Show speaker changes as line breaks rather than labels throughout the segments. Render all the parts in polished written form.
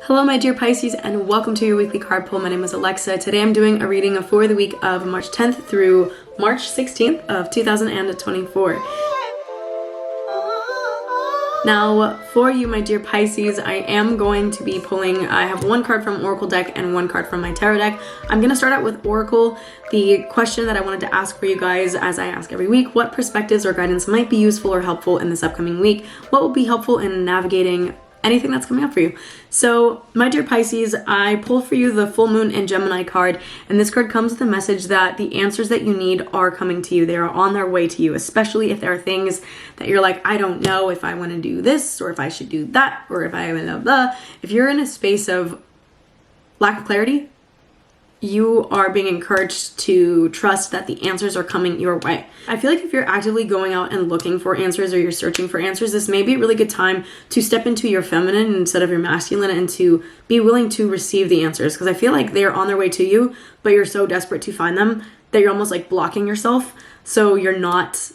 Hello my dear Pisces, and welcome to your weekly card pull. My name is Alexa. Today I'm doing a reading for the week of March 10th through March 16th of 2024. Now, for you my dear Pisces, I am going to be pulling, I have one card from Oracle deck and one card from my tarot deck. I'm going to start out with Oracle. The question that I wanted to ask for you guys, as I ask every week, what perspectives or guidance might be useful or helpful in this upcoming week? What will be helpful in navigating anything that's coming up for you? So my dear Pisces, I pulled for you the full moon and Gemini card, and this card comes with a message that the answers that you need are coming to you. They are on their way to you, especially if there are things that you're like, I don't know if I want to do this or if I should do that or if I blah blah. If you're in a space of lack of clarity, you are being encouraged to trust that the answers are coming your way. I feel like if you're actively going out and looking for answers or you're searching for answers, this may be a really good time to step into your feminine instead of your masculine and to be willing to receive the answers, because I feel like they're on their way to you, but you're so desperate to find them that you're almost like blocking yourself. So you're not,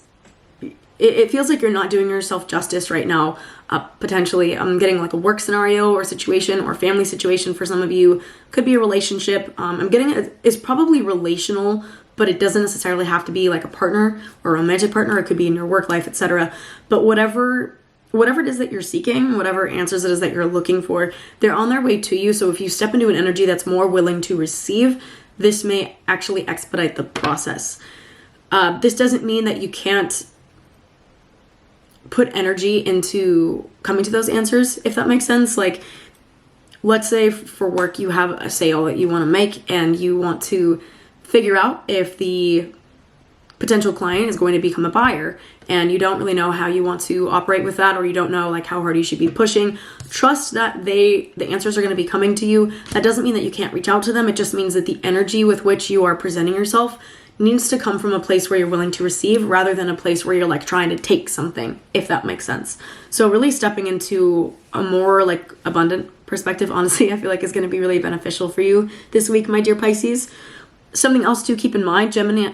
it feels like you're not doing yourself justice right now. Potentially, I'm getting like a work scenario or situation or family situation for some of you. Could be a relationship. I'm getting it's probably relational, but it doesn't necessarily have to be like a partner or a romantic partner. It could be in your work life, etc. But whatever it is that you're seeking, whatever answers it is that you're looking for, they're on their way to you. So if you step into an energy that's more willing to receive, this may actually expedite the process. This doesn't mean that you can't put energy into coming to those answers, if that makes sense. Like, let's say for work you have a sale that you want to make and you want to figure out if the potential client is going to become a buyer, and you don't really know how you want to operate with that, or you don't know like how hard you should be pushing. Trust that the answers are going to be coming to you. That doesn't mean that you can't reach out to them. It just means that the energy with which you are presenting yourself needs to come from a place where you're willing to receive rather than a place where you're like trying to take something, if that makes sense. So really stepping into a more like abundant perspective, honestly, I feel like is going to be really beneficial for you this week, my dear Pisces. Something else to keep in mind, Gemini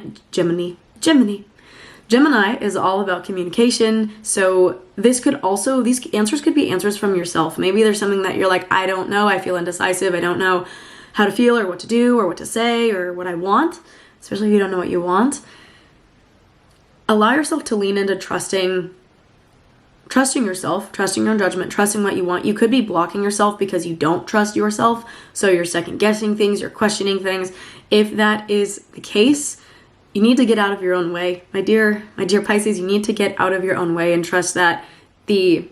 is all about communication. So these answers could be answers from yourself. Maybe there's something that you're like, I don't know, I feel indecisive, I don't know how to feel or what to do or what to say or what I want. Especially if you don't know what you want. Allow yourself to lean into trusting yourself, trusting your own judgment, trusting what you want. You could be blocking yourself because you don't trust yourself. So you're second guessing things, you're questioning things. If that is the case, you need to get out of your own way. My dear Pisces, you need to get out of your own way and trust that the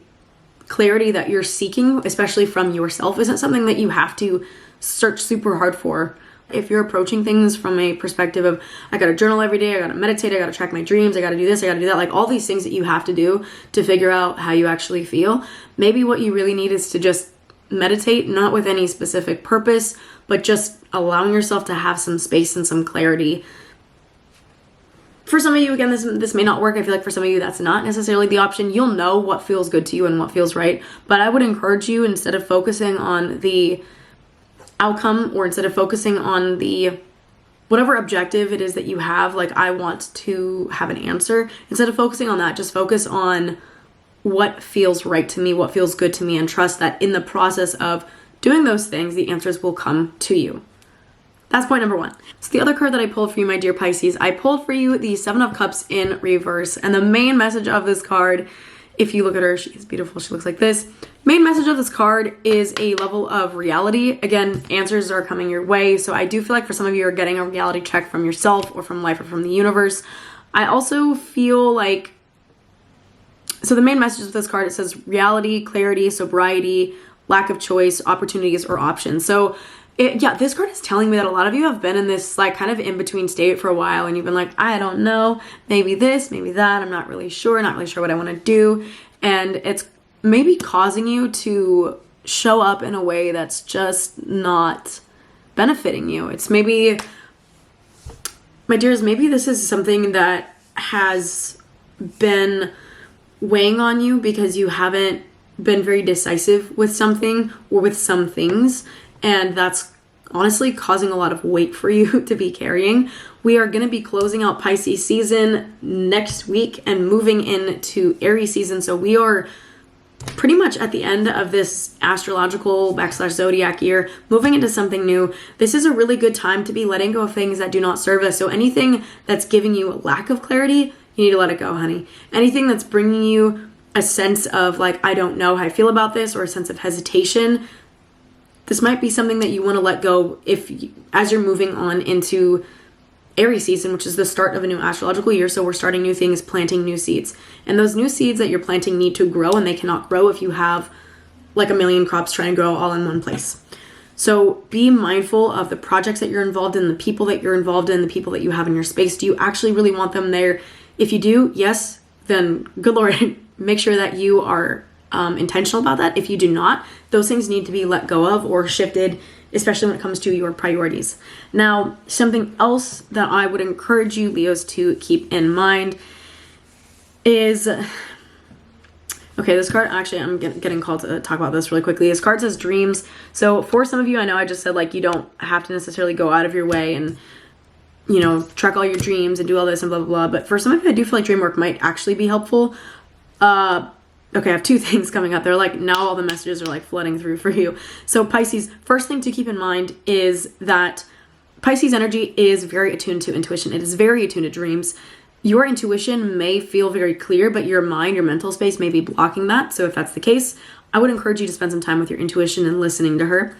clarity that you're seeking, especially from yourself, isn't something that you have to search super hard for. If you're approaching things from a perspective of, I gotta journal every day, I gotta meditate, I gotta track my dreams, I gotta do this, I gotta do that, like all these things that you have to do to figure out how you actually feel, maybe what you really need is to just meditate, not with any specific purpose, but just allowing yourself to have some space and some clarity. For some of you, again, this may not work. I feel like for some of you, that's not necessarily the option. You'll know what feels good to you and what feels right, but I would encourage you, instead of focusing on the outcome, or instead of focusing on the whatever objective it is that you have, like I want to have an answer, instead of focusing on that, just focus on what feels right to me, what feels good to me, and trust that in the process of doing those things, the answers will come to you. That's point number one. So the other card that I pulled for you, my dear Pisces, I pulled for you the Seven of Cups in reverse, and the main message of this card, if you look at her, she's beautiful, she looks like this. Main message of this card is a level of reality. Again, answers are coming your way. So I do feel like for some of you are getting a reality check from yourself or from life or from the universe. I also feel like, so the main message of this card, it says reality, clarity, sobriety, lack of choice, opportunities, or options. So this card is telling me that a lot of you have been in this like kind of in-between state for a while, and you've been like, I don't know, maybe this, maybe that, I'm not really sure what I want to do. And it's maybe causing you to show up in a way that's just not benefiting you. It's maybe, my dears, maybe this is something that has been weighing on you because you haven't been very decisive with something or with some things, and that's honestly causing a lot of weight for you to be carrying. We are going to be closing out Pisces season next week and moving into Aries season, so we are pretty much at the end of this astrological / zodiac year, moving into something new, this is a really good time to be letting go of things that do not serve us. So anything that's giving you a lack of clarity, you need to let it go, honey. Anything that's bringing you a sense of like, I don't know how I feel about this, or a sense of hesitation, this might be something that you want to let go as you're moving on into Aries season, which is the start of a new astrological year. So we're starting new things, planting new seeds. And those new seeds that you're planting need to grow, and they cannot grow if you have like a million crops trying to grow all in one place. So be mindful of the projects that you're involved in, the people that you're involved in, the people that you have in your space. Do you actually really want them there? If you do, yes, then good Lord, make sure that you are intentional about that. If you do not, those things need to be let go of or shifted, especially when it comes to your priorities. Now, something else that I would encourage you, Leos, to keep in mind is, okay, this card, actually, I'm getting called to talk about this really quickly. This card says dreams. So for some of you, I know I just said, like, you don't have to necessarily go out of your way and, you know, track all your dreams and do all this and blah, blah, blah. But for some of you, I do feel like dream work might actually be helpful. Okay, I have two things coming up. They're like, now all the messages are like flooding through for you. So Pisces, first thing to keep in mind is that Pisces energy is very attuned to intuition. It is very attuned to dreams. Your intuition may feel very clear, but your mind, your mental space may be blocking that. So if that's the case, I would encourage you to spend some time with your intuition and listening to her.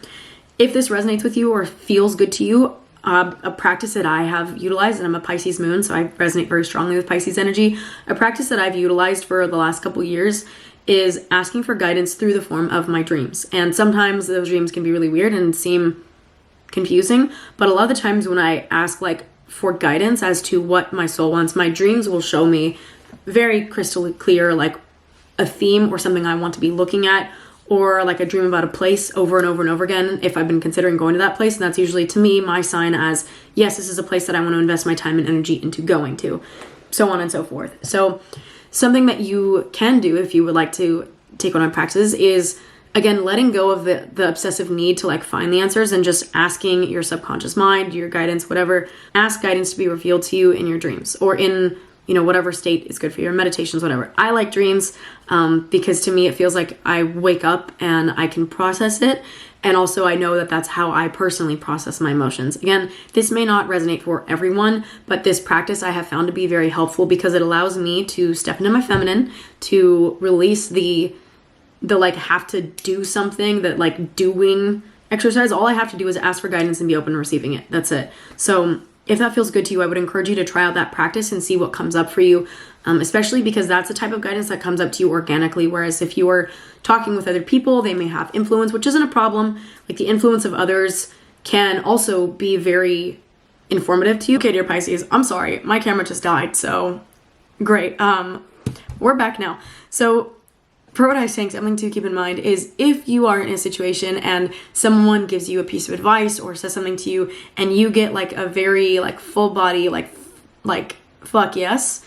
If this resonates with you or feels good to you, a practice that I have utilized, and I'm a Pisces moon, so I resonate very strongly with Pisces energy. A practice that I've utilized for the last couple years is asking for guidance through the form of my dreams. And sometimes those dreams can be really weird and seem confusing, but a lot of the times when I ask like for guidance as to what my soul wants, my dreams will show me very crystal clear, like a theme or something I want to be looking at, or like a dream about a place over and over and over again if I've been considering going to that place. And that's usually, to me, my sign as, yes, this is a place that I want to invest my time and energy into going to, so on and so forth. So something that you can do if you would like to take one of my practices is, again, letting go of the obsessive need to like find the answers and just asking your subconscious mind, your guidance, whatever, ask guidance to be revealed to you in your dreams or in, you know, whatever state is good for you, or meditations, whatever. I like dreams because to me it feels like I wake up and I can process it. And also I know that that's how I personally process my emotions. Again, this may not resonate for everyone, but this practice I have found to be very helpful because it allows me to step into my feminine, to release the like have to do something, that like doing exercise. All I have to do is ask for guidance and be open to receiving it. That's it. So if that feels good to you, I would encourage you to try out that practice and see what comes up for you, especially because that's the type of guidance that comes up to you organically. Whereas if you are talking with other people, they may have influence, which isn't a problem. Like the influence of others can also be very informative to you. Okay, dear Pisces, I'm sorry. My camera just died, so great. We're back now. So for what I was saying, something to keep in mind is if you are in a situation and someone gives you a piece of advice or says something to you and you get like a very like full body like fuck yes,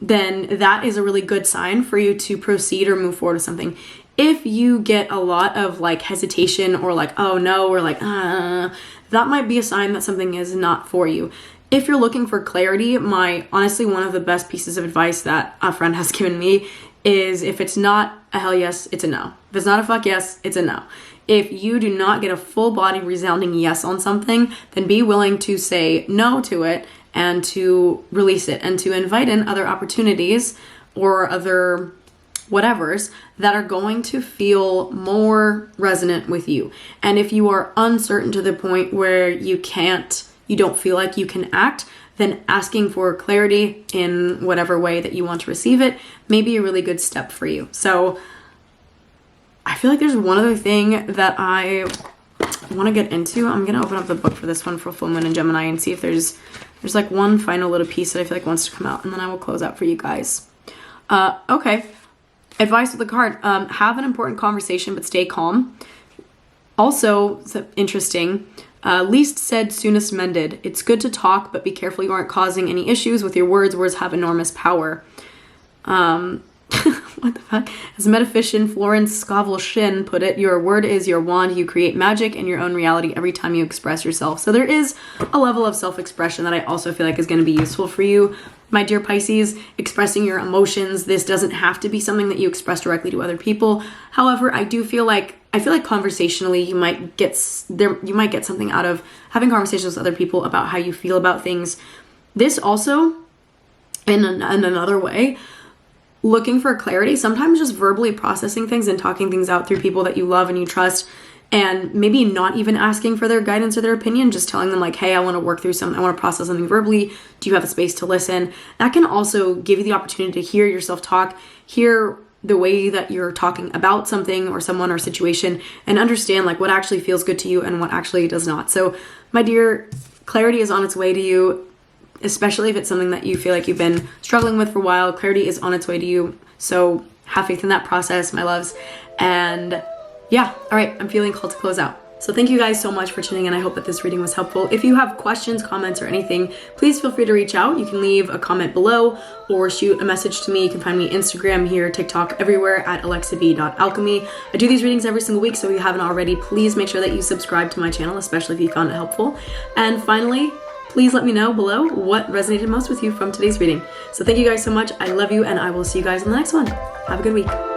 then that is a really good sign for you to proceed or move forward with something. If you get a lot of like hesitation or like oh no or like that might be a sign that something is not for you. If you're looking for clarity, honestly one of the best pieces of advice that a friend has given me is if it's not a hell yes, it's a no. If it's not a fuck yes, it's a no. If you do not get a full body resounding yes on something, then be willing to say no to it and to release it and to invite in other opportunities or other whatevers that are going to feel more resonant with you. And if you are uncertain to the point where you don't feel like you can act, then asking for clarity in whatever way that you want to receive it may be a really good step for you. So I feel like there's one other thing that I want to get into. I'm going to open up the book for this one for full moon in Gemini and see if there's like one final little piece that I feel like wants to come out, and then I will close out for you guys. Okay. Advice with the card. Have an important conversation, but stay calm. Also, interesting. Least said, soonest mended. It's good to talk, but be careful you aren't causing any issues with your words. Words have enormous power. What the fuck? As metaphysician Florence Scovel-Shinn put it, your word is your wand. You create magic in your own reality every time you express yourself. So there is a level of self-expression that I also feel like is going to be useful for you My dear Pisces, expressing your emotions, this doesn't have to be something that you express directly to other people. However, I feel like conversationally you might get something out of having conversations with other people about how you feel about things. This also, in another way, looking for clarity, sometimes just verbally processing things and talking things out through people that you love and you trust, and maybe not even asking for their guidance or their opinion, just telling them like, hey, I want to work through something, I want to process something verbally. Do you have a space to listen? That can also give you the opportunity to hear yourself talk, hear the way that you're talking about something or someone or situation, and understand like what actually feels good to you and what actually does not. So my dear, clarity is on its way to you, especially if it's something that you feel like you've been struggling with for a while. Clarity is on its way to you. So have faith in that process, my loves. And yeah, all right, I'm feeling called to close out. So thank you guys so much for tuning in. I hope that this reading was helpful. If you have questions, comments, or anything, please feel free to reach out. You can leave a comment below or shoot a message to me. You can find me Instagram, here, TikTok, everywhere at alexab.alchemy. I do these readings every single week, so if you haven't already, please make sure that you subscribe to my channel, especially if you found it helpful. And finally, please let me know below what resonated most with you from today's reading. So thank you guys so much. I love you, and I will see you guys in the next one. Have a good week.